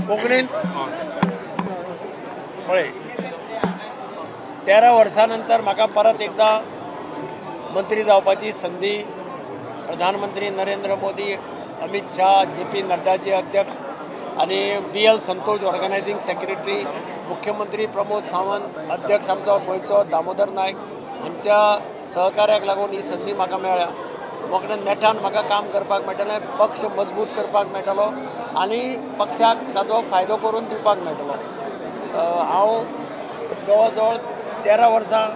कोंकणींत पळय 13 वर्सां नंतर म्हाका परत एकदा मंत्री जावपाची संधी प्रधानमंत्री नरेंद्र मोदी, अमित शाह, JP नड्डाजी अध्यक्ष आणि BL संतोष ऑर्गनायझिंग सेक्रेटरी, मुख्यमंत्री प्रमोद सावंत, अध्यक्ष आमचो गोंयचो दामोदर नायक हांच्या सहकार्याक लागून ही संधी म्हाका मेळ्ळ्या. मोकळे नेटान म्हाका काम करपाक मेळटलें, पक्ष मजबूत करपाक मेळटलो आनी पक्षाक ताजो फायदो करून दिवपाक मेळटलो. हांव जवळ जवळ 13 वर्सां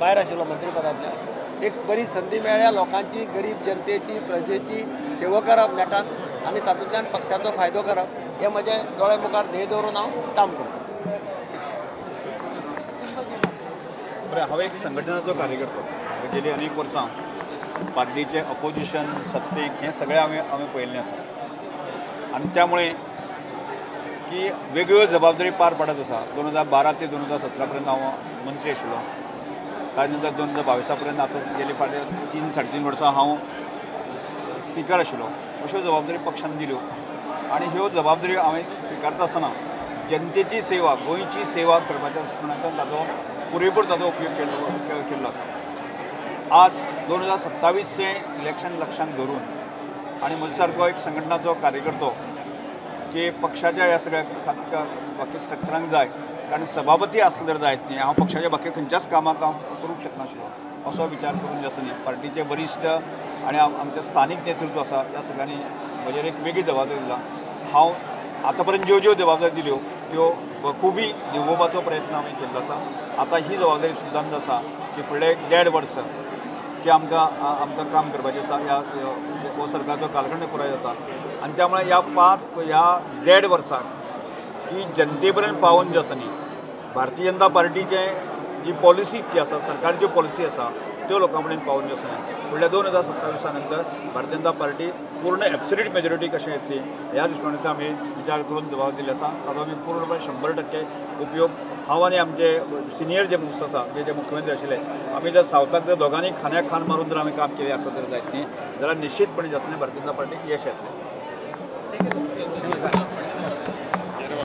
भायर आशिल्लो मंत्रीपदांतल्यान. एक बरी संधी मेळ्ळ्या लोकांची, गरीब जनतेची, प्रजेची सेवा करप नेटान आनी तातूंतल्यान पक्षाचो फायदो करप हें म्हजें दोळे मुखार ध्येय दवरून हांव काम करतां. बरें, हांव एक संघटनाचो कार्यकर्तो. गेली अनेक वर्सां पार्टीचें अपोजिशन, सत्तेक हें सगळें आमी पळयल्लें आसा आनी त्यामुळे की वेगवेगळ्यो जबाबदारी पार पाडत आसा. 2012 ते 2017 पर्यंत हांव मंत्री आशिल्लो. ताजे नंतर 2022 पर्यंत आतां गेली फाटल्या 3-3.5 वर्सां हांव स्पिकर आशिल्लो. अश्यो जबाबदारी पक्षान दिल्यो आनी ह्यो जबाबदारी हांवें स्विकारता आसतना जनतेची सेवा, गोंयची सेवा करपाच्या दृश्टिकोनांतल्यान ताजो पुरेपूर ताजो उपयोग केल्लो आसा. आज 2027चें इलेक्शन लक्षांत धरून आनी म्हजे सारको एक संघटनाचो कार्यकर्तो की पक्षाच्या ह्या सगळ्या बाकी स्ट्रक्चरांक जाय कारण सभापती आसलो जर जायत न्ही हांव पक्षाच्या बाकी खंयच्याच कामाक हांव करूंक शकनाशिल्लो असो विचार करून जे आसा न्ही पार्टीचे वरिश्ठ आनी आमचे स्थानीक नेतृत्व आसा ह्या सगळ्यांनी म्हजेर एक वेगळी जबाबदारी दिला. हांव आतां पर्यंत ज्यो जबाबदारी दिल्यो त्यो बखुबी निभोवपाचो प्रयत्न हांवें केल्लो आसा. आतां ही जबाबदारी सुद्दां आसा की फुडले 1.5 वर्स की आमकां काम करपाचें आसा. हो सरकारचो कालखंड पुराय जाता आनी त्यामुळे ह्या 1.5 वर्सांक की जनते पर्यंत पावोवन जे आसा न्ही भारतीय जनता पार्टीचें जी पॉलिसीज जी आसा सरकारच्यो पॉलिसी आसा त्यो लोकां पर्यंत पावोवन जे आसा फुडल्या 2027 नंतर भारतीय जनता पार्टी पूर्ण एब्सोल्यूट मेजॉरिटी कशें येतली ह्या दृश्टिकोनांतल्यान आमी विचार करून जबाब दिल्ले आसा. ताजो आमी पूर्णपणे 100% उपयोग हांव आनी आमचे सिनियर जे मनीस आसा जे मुख्यमंत्री आशिल्ले आमी जर सावथाक जर दोगांनी खांद्याक खांद मारून जर आमी काम केलें आसत जर जायत न्ही जाल्यार निश्चितपणे जे आसा भारतीय जनता पार्टीक यश येतलें.